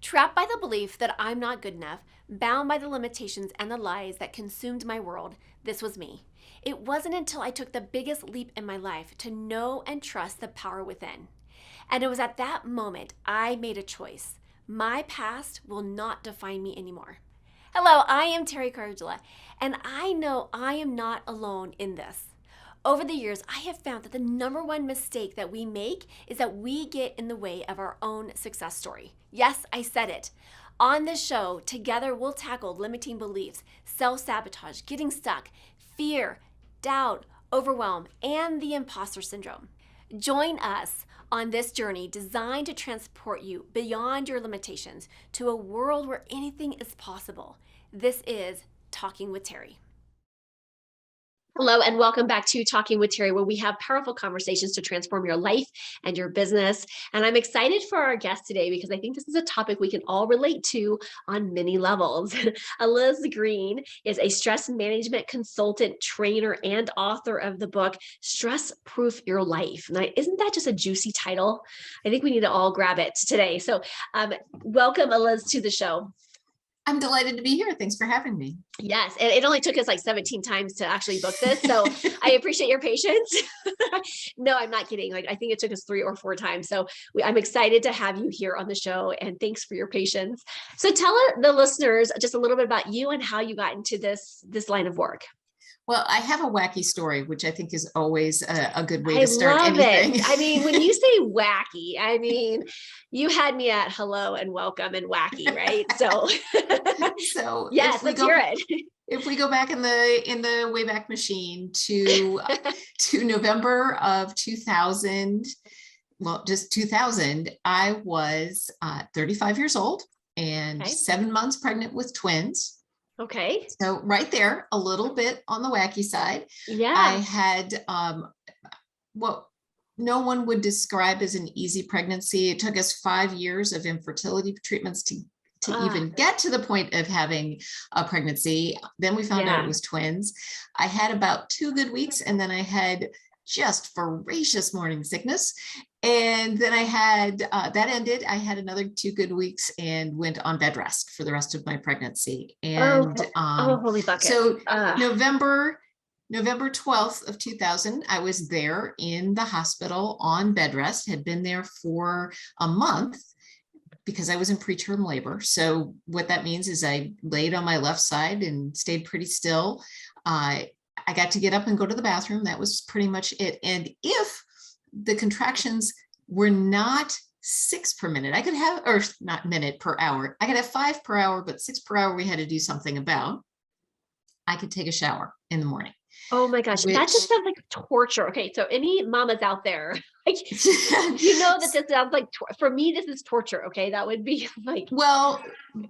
Trapped by the belief that I'm not good enough, bound by the limitations and the lies that consumed my world, this was me. It wasn't until I took the biggest leap in my life to know and trust the power within. And it was at that moment I made a choice. My past will not define me anymore. Hello, I am Teri, and I know I am not alone in this. Over the years, I have found that the number one mistake that we make is that we get in the way of our own success story. Yes, I said it. On this show, together we'll tackle limiting beliefs, self-sabotage, getting stuck, fear, doubt, overwhelm, and the imposter syndrome. Join us on this journey designed to transport you beyond your limitations to a world where anything is possible. This is Talking with Teri. Hello, and welcome back to Talking with Teri, where we have powerful conversations to transform your life and your business. And I'm excited for our guest today because I think this is a topic we can all relate to on many levels. Eliz Greene is a stress management consultant, trainer, and author of the book, Stress Proof Your Life. And isn't that just a juicy title? I think we need to all grab it today. So welcome, Eliz, to the show. I'm delighted to be here. Thanks for having me. Yes, and it only took us like 17 times to actually book this, so I appreciate your patience. No, I'm not kidding. Like I think it took us 3 or 4 times. So I'm excited to have you here on the show, and thanks for your patience. So tell the listeners just a little bit about you and how you got into this line of work. Well, I have a wacky story, which I think is always a good way to start anything. I mean, when you say wacky, I mean, you had me at hello and welcome and wacky, right? So yes, let's hear it. If we go back in the Wayback Machine to November of 2000, well, just 2000, I was 35 years old and 7 months pregnant with twins. Okay. So right there, a little bit on the wacky side. Yeah. I had what no one would describe as an easy pregnancy. It took us 5 years of infertility treatments to even get to the point of having a pregnancy. Then we found out it was twins. I had about 2 good weeks, and then I had just voracious morning sickness. And then I had, that ended. I had another 2 good weeks and went on bed rest for the rest of my pregnancy. And holy bucket. So November 12th of 2000, I was there in the hospital on bed rest, had been there for a month because I was in preterm labor. So what that means is I laid on my left side and stayed pretty still. I got to get up and go to the bathroom. That was pretty much it. And if the contractions were not 6 per minute, I could have, or not minute per hour, I could have 5 per hour, but 6 per hour we had to do something about. I could take a shower in the morning. Oh my gosh, that just sounds like torture. Okay, so any mamas out there, you know that this sounds like, for me, this is torture. Okay, that would be like, well,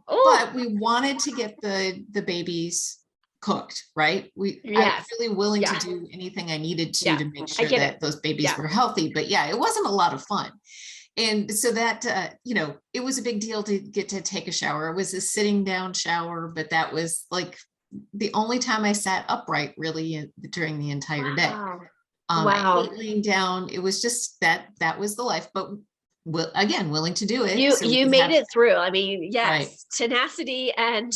but we wanted to get the babies cooked, right? I was really willing to do anything I needed to make sure that those babies were healthy. But it wasn't a lot of fun. And so that, it was a big deal to get to take a shower. It was a sitting down shower, but that was like the only time I sat upright really during the entire day. I hate laying down. It was just that was the life, but again, willing to do it. You made it through. I mean, yes, tenacity and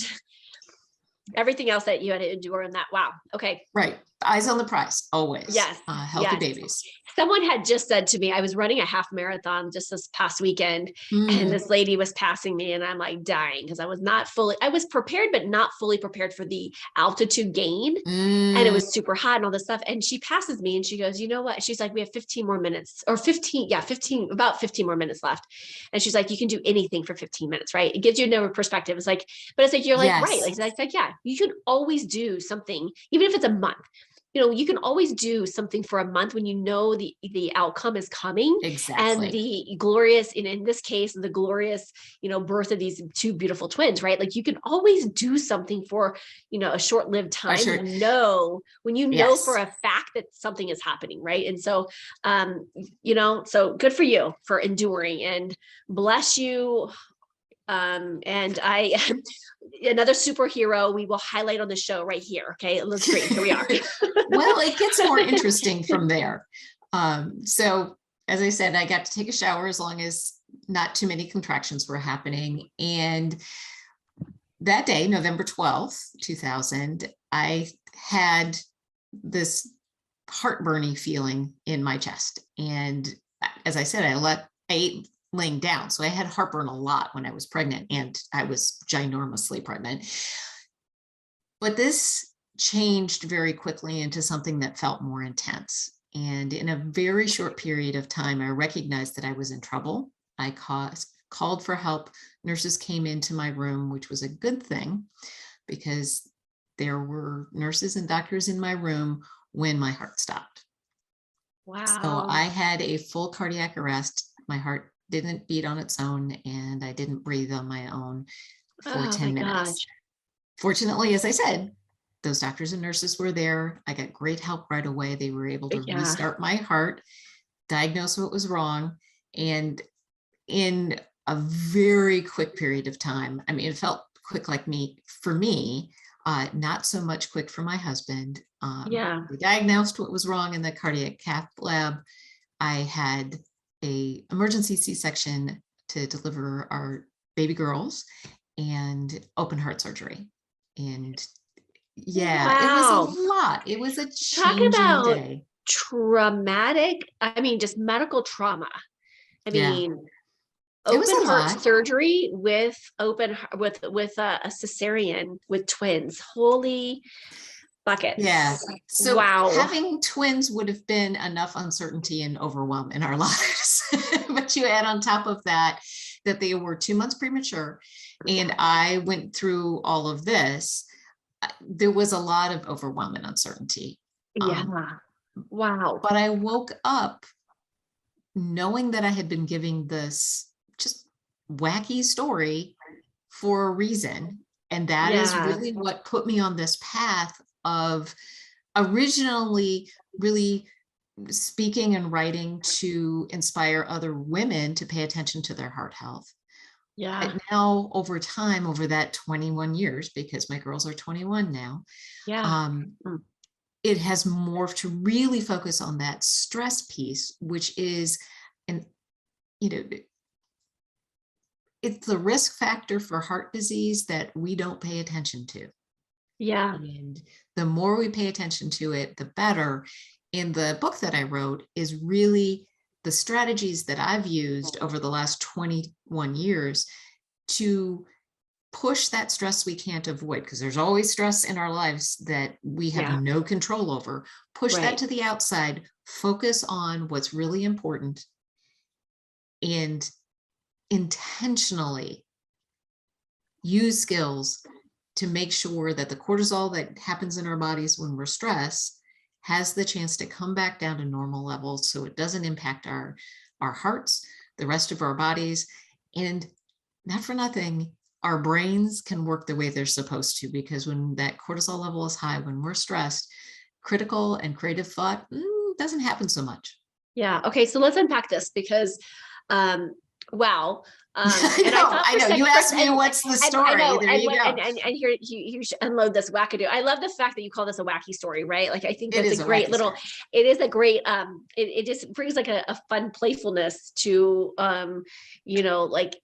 everything else that you had to endure in that. Wow. Okay. Right. Eyes on the prize, always. Yes. Healthy babies. Someone had just said to me, I was running a half marathon just this past weekend, and this lady was passing me, and I'm like dying because I was prepared, but not fully prepared for the altitude gain. And it was super hot and all this stuff. And she passes me and she goes, you know what? She's like, we have 15 more minutes or 15 more minutes left. And she's like, you can do anything for 15 minutes, right? It gives you another perspective. It's like, but it's like, you're like, right. Like, you can always do something, even if it's a month. You can always do something for a month when you know the outcome is coming. Exactly. And the glorious, in this case, the glorious, birth of these 2 beautiful twins, right? Like you can always do something for, a short-lived time. When you know for a fact that something is happening, right? And so, so good for you for enduring, and bless you. And another superhero we will highlight on the show right here. Okay, Eliz Greene, here we are. Well, it gets more interesting from there. So as I said, I got to take a shower as long as not too many contractions were happening. And that day, November 12th, 2000, I had this heartburning feeling in my chest. And as I said, I ate laying down. So I had heartburn a lot when I was pregnant, and I was ginormously pregnant. But this changed very quickly into something that felt more intense. And in a very short period of time, I recognized that I was in trouble. I called for help. Nurses came into my room, which was a good thing because there were nurses and doctors in my room when my heart stopped. So I Wow. had a full cardiac arrest. My heart didn't beat on its own, and I didn't breathe on my own for Oh my 10 minutes. gosh. Fortunately, as I said, those doctors and nurses were there. I got great help right away. They were able to Yeah. restart my heart, diagnose what was wrong, and in a very quick period of time, I mean, it felt quick for me, not so much quick for my husband. Yeah. They diagnosed what was wrong in the cardiac cath lab. I had a emergency C-section to deliver our baby girls and open heart surgery. And yeah, it was a Wow. lot. It was a Talk changing about day. traumatic. I mean, just medical trauma. I Yeah, mean, it was open a heart lot. surgery with with a cesarean with twins. Holy Yeah. buckets. So Wow. having twins would have been enough uncertainty and overwhelm in our lives. But you add on top of that, that they were 2 months premature, and I went through all of this. There was a lot of overwhelm and uncertainty. Yeah. Wow. But I woke up knowing that I had been giving this just wacky story for a reason. And that is Yeah. really what put me on this path of originally really speaking and writing to inspire other women to pay attention to their heart health. Yeah. But now over time, over that 21 years, because my girls are 21 now, Yeah. um, Mm. it has morphed to really focus on that stress piece, which is, and you know, it's the risk factor for heart disease that we don't pay attention to. Yeah. And the more we pay attention to it, the better. In the book that I wrote is really the strategies that I've used over the last 21 years to push that stress we can't avoid, because there's always stress in our lives that we have Yeah. no control over. Push that Right. to the outside, focus on what's really important, and intentionally use skills to make sure that the cortisol that happens in our bodies when we're stressed has the chance to come back down to normal levels, so it doesn't impact our hearts, the rest of our bodies. And not for nothing, our brains can work the way they're supposed to, because when that cortisol level is high, when we're stressed, critical and creative thought doesn't happen so much. Yeah. Okay. So let's unpack this because, um, wow. And I thought I for know. sec You for asked me what's the and I story. know, There and you what, go. and here you should unload this wackadoo. I love the fact that you call this a wacky story, right? Like I think It that's a is a great wacky little. story. It is a great. It just brings like a fun playfulness to, like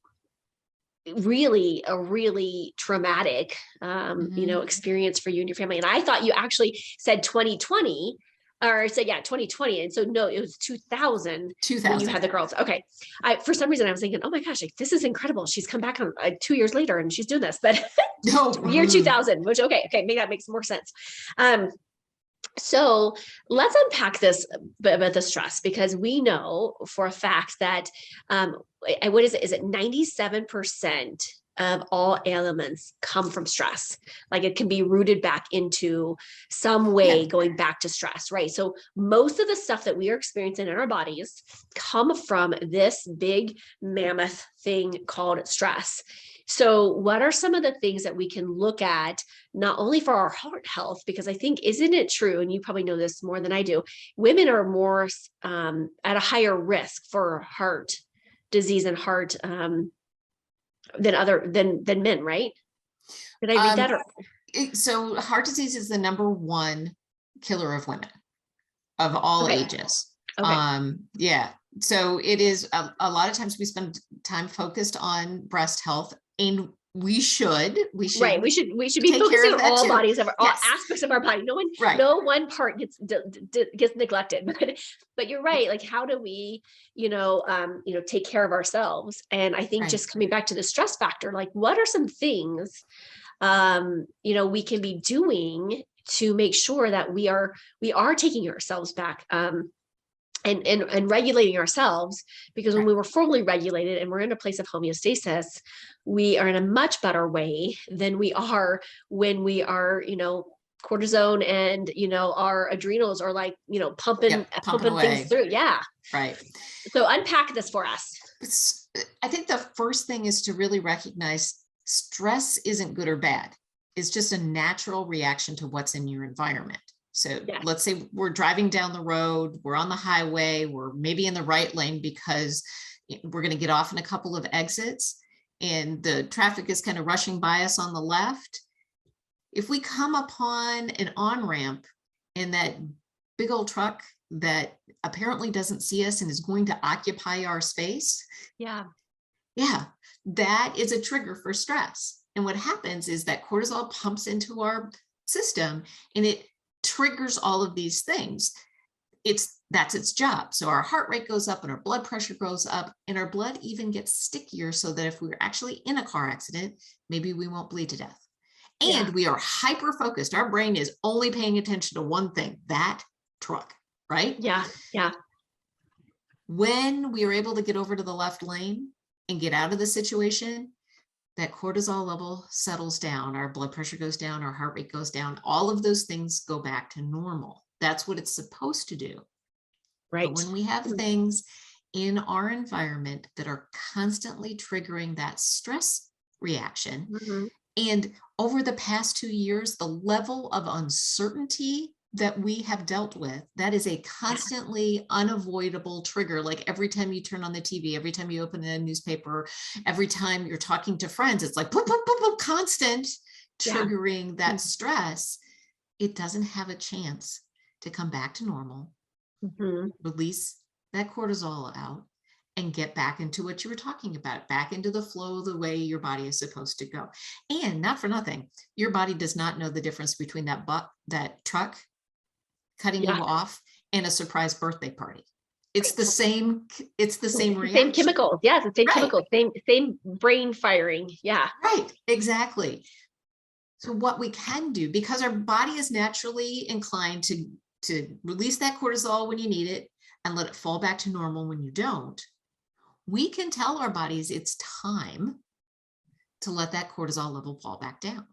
really a really traumatic Mhm. experience for you and your family. And I thought you actually said 2020 or said, yeah, 2020. And so no, it was 2000 when you 2000. had the girls. Okay. For some reason I was thinking, oh my gosh, like, this is incredible. She's come back on 2 years later and she's doing this, but No. year 2000, which okay, maybe that makes more sense. So let's unpack this bit about the stress, because we know for a fact that what is it? Is it 97% of all ailments come from stress? Like it can be rooted back into some way Yeah. going back to stress, right? So most of the stuff that we are experiencing in our bodies come from this big mammoth thing called stress. So what are some of the things that we can look at not only for our heart health, because I think, isn't it true, and you probably know this more than I do, women are more at a higher risk for heart disease and heart than men, right? Did I read Um, that? Or so heart disease is the number one killer of women of all okay, ages. okay, Yeah. So it is a lot of times we spend time focused on breast health, and we should Right. We should be take care focusing of on that all too. bodies of all Yes. aspects of our body. Right. No one part gets neglected. But you're right. Like, how do we, take care of ourselves? And I think Right. just coming back to the stress factor, like, what are some things, we can be doing to make sure that we are taking ourselves back, and regulating ourselves, because when we were fully regulated and we're in a place of homeostasis, we are in a much better way than we are when we are, cortisone and, our adrenals are like, pumping things through. Yeah. Right. So unpack this for us. I think the first thing is to really recognize stress isn't good or bad. It's just a natural reaction to what's in your environment. So let's say we're driving down the road, we're on the highway, we're maybe in the right lane because we're going to get off in a couple of exits and the traffic is kind of rushing by us on the left. If we come upon an on-ramp and that big old truck that apparently doesn't see us and is going to occupy our space. Yeah, that is a trigger for stress. And what happens is that cortisol pumps into our system and it triggers all of these things. That's its job. So our heart rate goes up and our blood pressure goes up and our blood even gets stickier so that if we were actually in a car accident, maybe we won't bleed to death. And we are hyper focused. Our brain is only paying attention to one thing, that truck, right? Yeah. When we are able to get over to the left lane and get out of the situation, that cortisol level settles down, our blood pressure goes down, our heart rate goes down, all of those things go back to normal. That's what it's supposed to do. Right. But when we have things in our environment that are constantly triggering that stress reaction, and over the past 2 years, the level of uncertainty that we have dealt with, that is a constantly unavoidable trigger. Like every time you turn on the TV, every time you open a newspaper, every time you're talking to friends, it's like boop, boop, boop, boop, constant triggering that stress. It doesn't have a chance to come back to normal, release that cortisol out, and get back into what you were talking about, back into the flow of the way your body is supposed to go. And not for nothing, your body does not know the difference between that truck cutting you off and a surprise birthday party. It's the same reaction. Same chemicals. Yeah, it's the same chemicals, same brain firing. Yeah. Right, exactly. So what we can do, because our body is naturally inclined to release that cortisol when you need it and let it fall back to normal when you don't, we can tell our bodies it's time to let that cortisol level fall back down.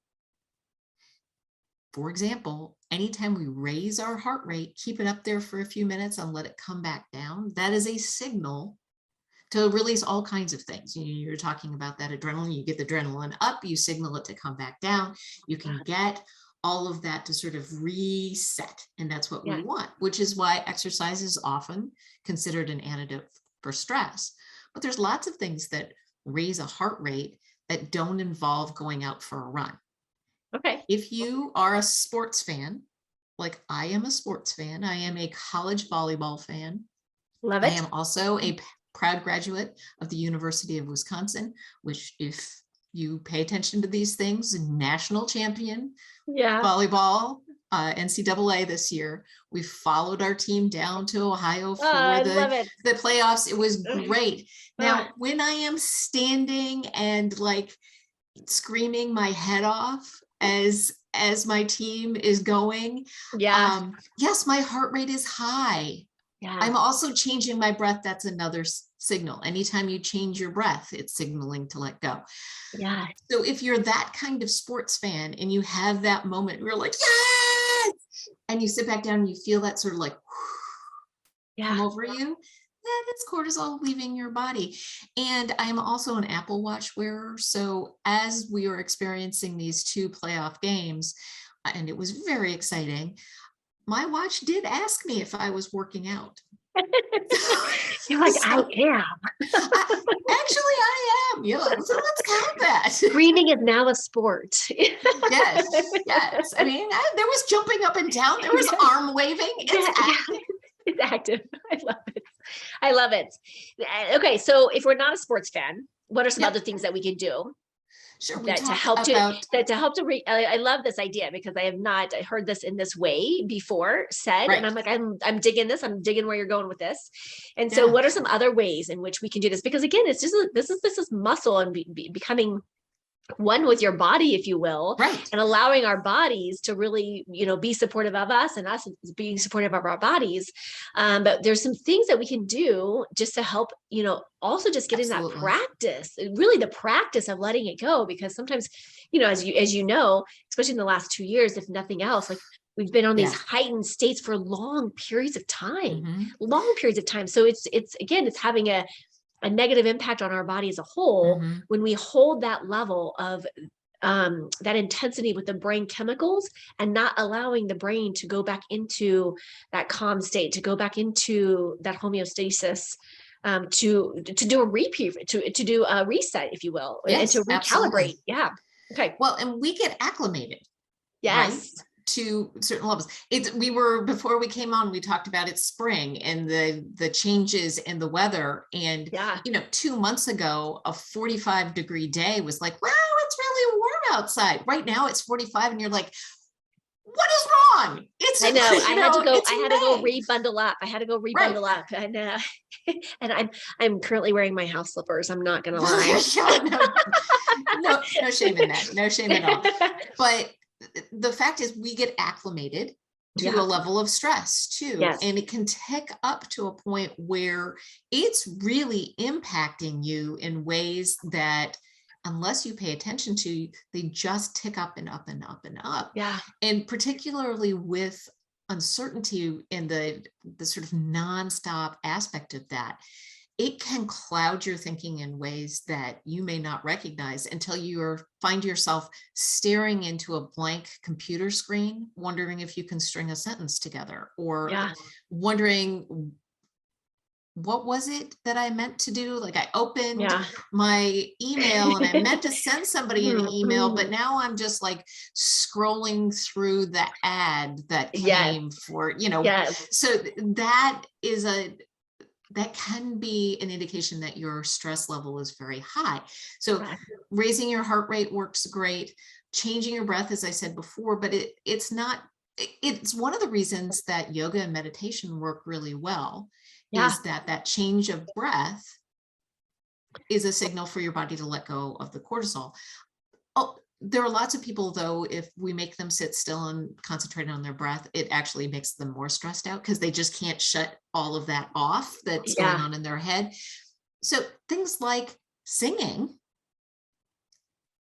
For example, anytime we raise our heart rate, keep it up there for a few minutes and let it come back down, that is a signal to release all kinds of things. You're talking about that adrenaline, you get the adrenaline up, you signal it to come back down. You can get all of that to sort of reset. And that's what we want, which is why exercise is often considered an antidote for stress. But there's lots of things that raise a heart rate that don't involve going out for a run. Okay. If you are a sports fan, like I am a sports fan, I am a college volleyball fan. Love it. I am also a proud graduate of the University of Wisconsin, which, if you pay attention to these things, national champion volleyball, NCAA this year. We followed our team down to Ohio for the playoffs. It was great. Now, when I am standing and like screaming my head off as my team is going, yes, my heart rate is high. I'm also changing my breath. That's another signal. Anytime you change your breath, it's signaling to let go. So if you're that kind of sports fan and you have that moment, you're like, yes, and you sit back down and you feel that sort of like come over you, that's cortisol leaving your body. And I'm also an Apple Watch wearer. So as we were experiencing these 2 playoff games, and it was very exciting, my watch did ask me if I was working out. You're like, I am. Actually, I am. So let's count that. Breathing is now a sport. Yes. I mean, there was jumping up and down. There was arm waving. It's active. It's active. I love it. I love it. Okay. So if we're not a sports fan, what are some other things that we can do Sure. We that to talked help about, to help to I love this idea because I have not heard this in this way before said. And right. I'm like, I'm digging this. I'm digging where you're going with this. And so Yeah. what are some other ways in which we can do this? Because again, it's just, this is muscle and becoming one with your body, if you will, Right. and allowing our bodies to really, be supportive of us and us being supportive of our bodies. But there's some things that we can do just to help, also just getting that practice, really the practice of letting it go. Because sometimes, as you know, especially in the last 2 years, if nothing else, like we've been on these heightened states for long periods of time. So it's having a negative impact on our body as a whole when we hold that level of that intensity with the brain chemicals and not allowing the brain to go back into that calm state, to go back into that homeostasis, to do a repeat, to do a reset, if you will, and to recalibrate. Absolutely. Yeah. Okay. Well, and we get acclimated. Yes. Right? To certain levels. Before we came on, we talked about it's spring and the changes in the weather. And, 2 months ago, a 45-degree day was like, wow, it's really warm outside. Right now it's 45 and you're like, what is wrong? I know. I had to go rebundle up. Up. And and I'm currently wearing my house slippers. I'm not gonna lie. no shame in that. No shame at all. But the fact is we get acclimated to a level of stress too. Yes. And it can tick up to a point where it's really impacting you in ways that unless you pay attention to, they just tick up and up and up and up. Yeah. And particularly with uncertainty in the sort of nonstop aspect of that, it can cloud your thinking in ways that you may not recognize until you find yourself staring into a blank computer screen, wondering if you can string a sentence together, or wondering, what was it that I meant to do? Like I opened my email and I meant to send somebody an email, but now I'm just like scrolling through the ad that came for, so that can be an indication that your stress level is very high. So raising your heart rate works great. Changing your breath, as I said before, but it's one of the reasons that yoga and meditation work really well, is that change of breath is a signal for your body to let go of the cortisol. Oh, there are lots of people, though, if we make them sit still and concentrate on their breath, it actually makes them more stressed out because they just can't shut all of that off that's going on in their head. So things like singing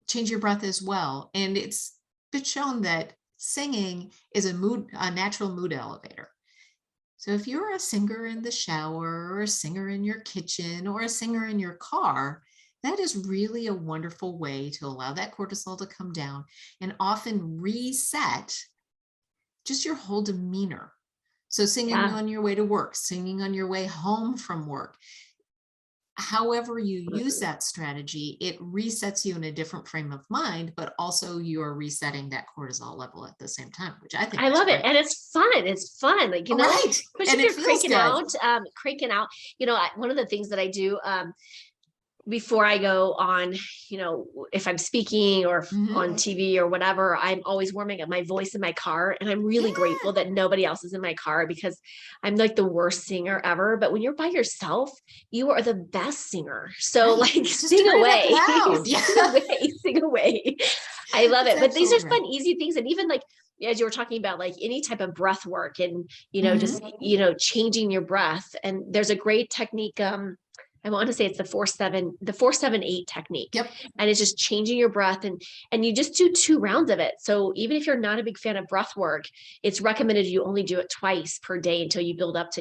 change your breath as well. And it's been shown that singing is a natural mood elevator. So if you're a singer in the shower, or a singer in your kitchen, or a singer in your car, that is really a wonderful way to allow that cortisol to come down and often reset just your whole demeanor. So singing on your way to work, singing on your way home from work, however you use that strategy, it resets you in a different frame of mind, but also you're resetting that cortisol level at the same time, which I think I love it. And it's fun. It's fun. Like, especially if you're cranking out, one of the things that I do, before I go on, if I'm speaking or on TV or whatever, I'm always warming up my voice in my car. And I'm really grateful that nobody else is in my car because I'm like the worst singer ever. But when you're by yourself, you are the best singer. So sing away. Sing away. I love it. But these are fun, easy things. And even as you were talking about, any type of breath work and, just, changing your breath. And there's a great technique. I want to say it's the 4-7-8 technique. Yep. And it's just changing your breath and you just do 2 rounds of it. So even if you're not a big fan of breath work, it's recommended you only do it twice per day until you build up to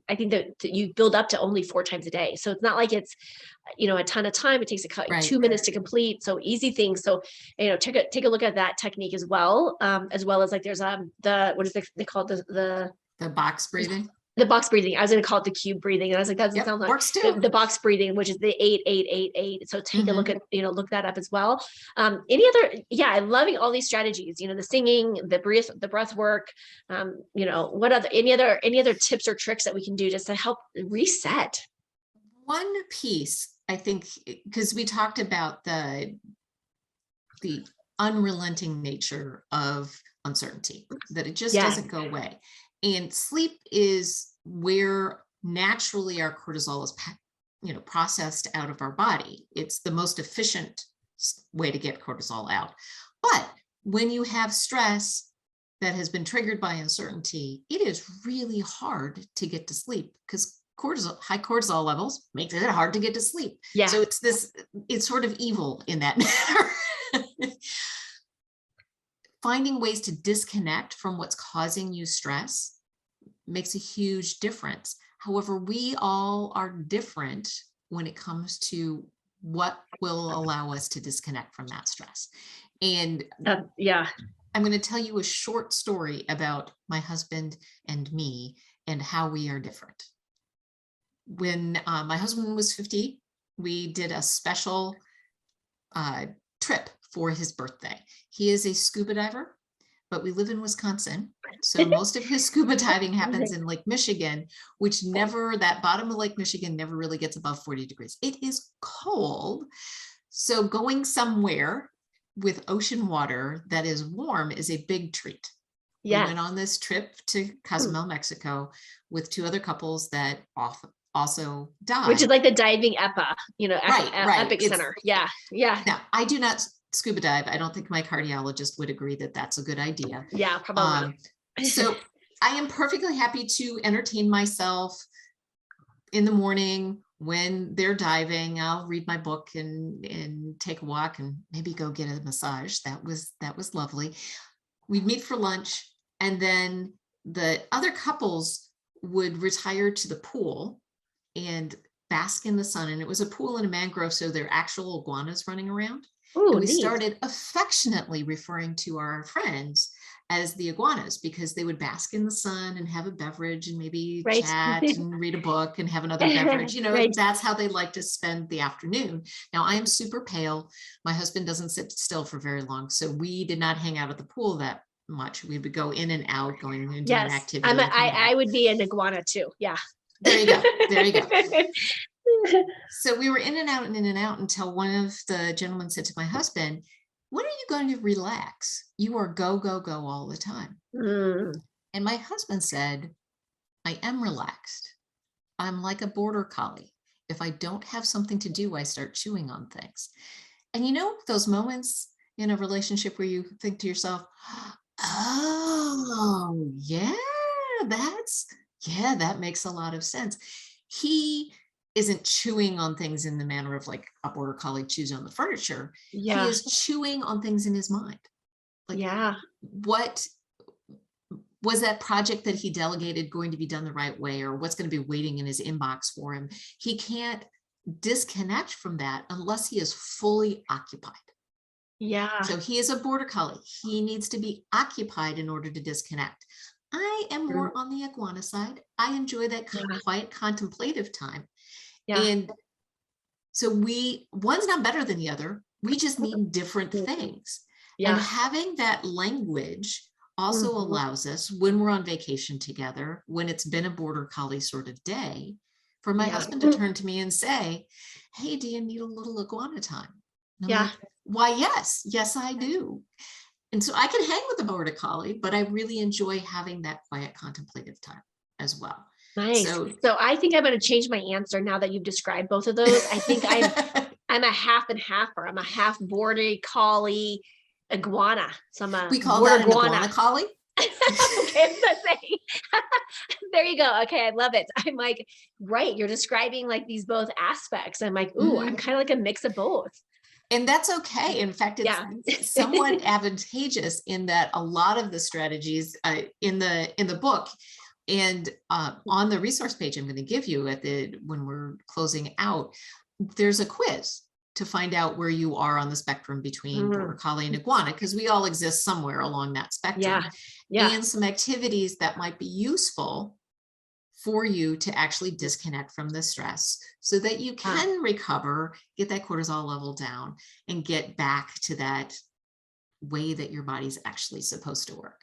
I think that you build up to only 4 times a day. So it's not like it's, a ton of time. It takes 2 minutes to complete. So easy things. So, take a look at that technique as well. As well as there's what is they call the box breathing. The box breathing. I was going to call it the cube breathing. And I was like, that doesn't Yep, sound like works too. the box breathing, which is the 8-8-8-8. So take a look Mhm. at, look that up as well. Any other, I'm loving all these strategies, the singing, the breath work, what other, any other tips or tricks that we can do just to help reset? One piece, I think, because we talked about the unrelenting nature of uncertainty, that it just Yeah. doesn't go away. And sleep is where naturally our cortisol is, processed out of our body. It's the most efficient way to get cortisol out. But when you have stress that has been triggered by uncertainty, it is really hard to get to sleep because high cortisol levels makes it hard to get to sleep. Yeah. So it's sort of evil in that manner. Finding ways to disconnect from what's causing you stress makes a huge difference. However, we all are different when it comes to what will allow us to disconnect from that stress. And I'm going to tell you a short story about my husband and me and how we are different. When my husband was 50, we did a special trip for his birthday. He is a scuba diver, but we live in Wisconsin. So most of his scuba diving happens in Lake Michigan, which that bottom of Lake Michigan never really gets above 40 degrees. It is cold. So going somewhere with ocean water that is warm is a big treat. Yeah. We went on this trip to Cozumel, Mexico with two other couples that also died. Which is like the diving EPA, right. epicenter. Yeah. Now, I do not scuba dive. I don't think my cardiologist would agree that that's a good idea. Yeah, probably. So I am perfectly happy to entertain myself in the morning when they're diving. I'll read my book and take a walk and maybe go get a massage. That was lovely. We'd meet for lunch, and then the other couples would retire to the pool and bask in the sun. And it was a pool in a mangrove, so there are actual iguanas running around. Ooh, and we neat. Started affectionately referring to our friends as the iguanas because they would bask in the sun and have a beverage and maybe chat and read a book and have another beverage. That's how they like to spend the afternoon. Now, I am super pale. My husband doesn't sit still for very long, so we did not hang out at the pool that much. We would go in and out, going and doing activity. I would be an iguana too. Yeah. There you go. So we were in and out until one of the gentlemen said to my husband, "When are you going to relax? You are go, go, go all the time." And my husband said, "I am relaxed. I'm like a border collie. If I don't have something to do, I start chewing on things." And those moments in a relationship where you think to yourself, "Oh, yeah, that makes a lot of sense." He isn't chewing on things in the manner of like a border collie chews on the furniture. Yeah. He is chewing on things in his mind. What was that project that he delegated going to be done the right way, or what's going to be waiting in his inbox for him? He can't disconnect from that unless he is fully occupied. Yeah. So he is a border collie. He needs to be occupied in order to disconnect. I am more on the iguana side. I enjoy that quiet contemplative time. Yeah. And so one's not better than the other. We just need different things. Yeah. And having that language also allows us, when we're on vacation together, when it's been a border collie sort of day, for my husband to turn to me and say, "Hey, do you need a little iguana time?" And I'm like, "Why, yes, I do." And so I can hang with the border collie, but I really enjoy having that quiet contemplative time as well. Nice. So I think I'm going to change my answer now that you've described both of those. I think I'm a half and halfer. I'm a half border collie iguana. So we call that an iguana collie. Okay, there you go. Okay, I love it. I'm like, right, you're describing like these both aspects. I'm like, ooh, I'm kind of like a mix of both. And that's okay. In fact, it's somewhat advantageous in that a lot of the strategies in the book and on the resource page I'm going to give you when we're closing out, there's a quiz to find out where you are on the spectrum between border collie and iguana, because we all exist somewhere along that spectrum. And some activities that might be useful for you to actually disconnect from the stress so that you can recover, get that cortisol level down, and get back to that way that your body's actually supposed to work.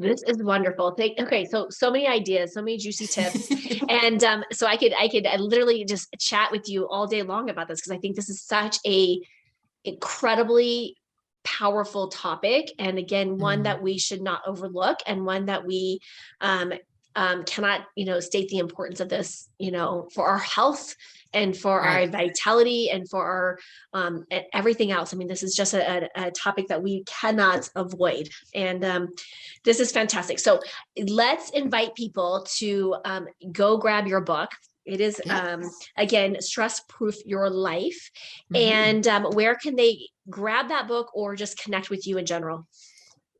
This is wonderful. Okay, so many ideas, so many juicy tips, and so I could literally just chat with you all day long about this, because I think this is such a incredibly powerful topic, and again, one that we should not overlook, and one that we cannot, state the importance of this, for our health and for our vitality and for our everything else. I mean, this is just a topic that we cannot avoid. And this is fantastic. So let's invite people to go grab your book. It is, again, Stress Proof Your Life. And where can they grab that book or just connect with you in general?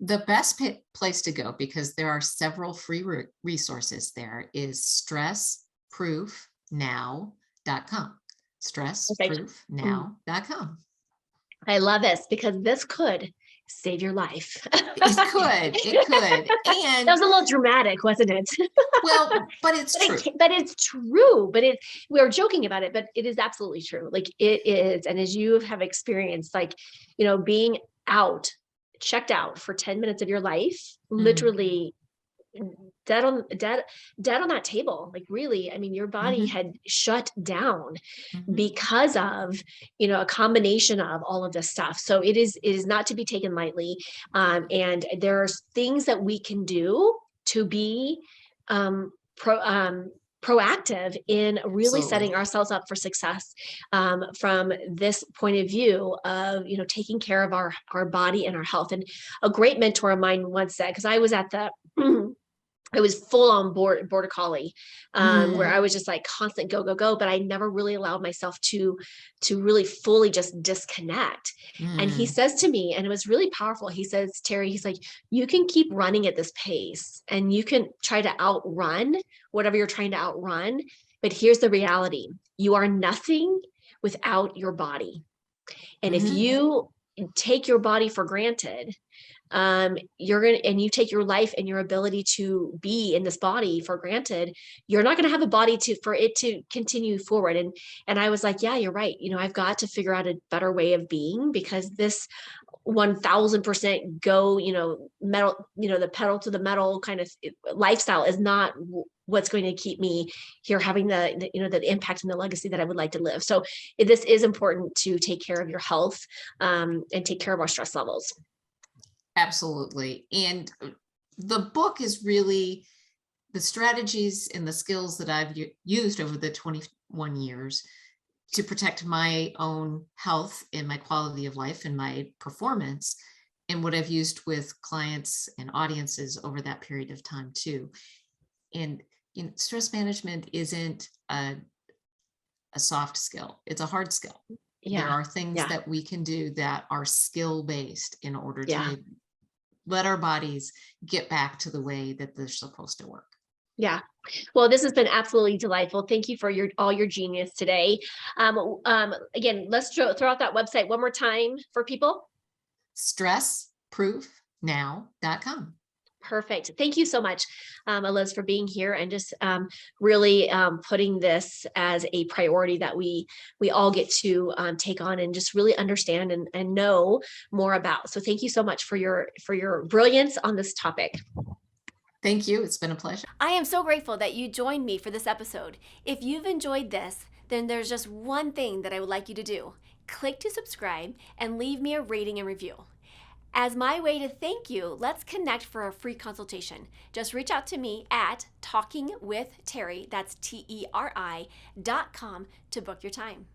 The best place to go, because there are several free resources there, is stressproofnow.com. Stressproofnow.com. I love this, because this could save your life. It could. And that was a little dramatic, wasn't it? Well, but it's true. But it's true. But we're joking about it, but it is absolutely true. Like, it is. And as you have experienced, like, being checked out for 10 minutes of your life, literally dead on that table. Like, really, I mean, your body had shut down because of, a combination of all of this stuff. So it is not to be taken lightly. And there's things that we can do to be proactive in really setting ourselves up for success, from this point of view of, taking care of our body and our health. And a great mentor of mine once said, because I was at the I was full on border collie, where I was just like constant go, but I never really allowed myself to really fully just disconnect. And he says to me, and it was really powerful, he says, Teri, he's like, you can keep running at this pace and you can try to outrun whatever you're trying to outrun. But here's the reality. You are nothing without your body. And if you take your body for granted, you take your life and your ability to be in this body for granted, you're not going to have a body for it to continue forward. And I was like, yeah, you're right. I've got to figure out a better way of being, because this 1000% go, metal, the pedal to the metal kind of lifestyle is not what's going to keep me here having the impact and the legacy that I would like to live. So this is important to take care of your health, and take care of our stress levels. Absolutely. And the book is really the strategies and the skills that I've used over the 21 years to protect my own health and my quality of life and my performance, and what I've used with clients and audiences over that period of time too. And stress management isn't a soft skill. It's a hard skill. There are things that we can do that are skill-based in order to let our bodies get back to the way that they're supposed to work. Yeah. Well, this has been absolutely delightful. Thank you for all your genius today. Again, let's throw out that website one more time for people. Stressproofnow.com. Perfect. Thank you so much, Eliz, for being here and just really putting this as a priority that we all get to take on and just really understand and know more about. So thank you so much for your brilliance on this topic. Thank you. It's been a pleasure. I am so grateful that you joined me for this episode. If you've enjoyed this, then there's just one thing that I would like you to do. Click to subscribe and leave me a rating and review. As my way to thank you, let's connect for a free consultation. Just reach out to me at talkingwithteri, that's TERI.com, to book your time.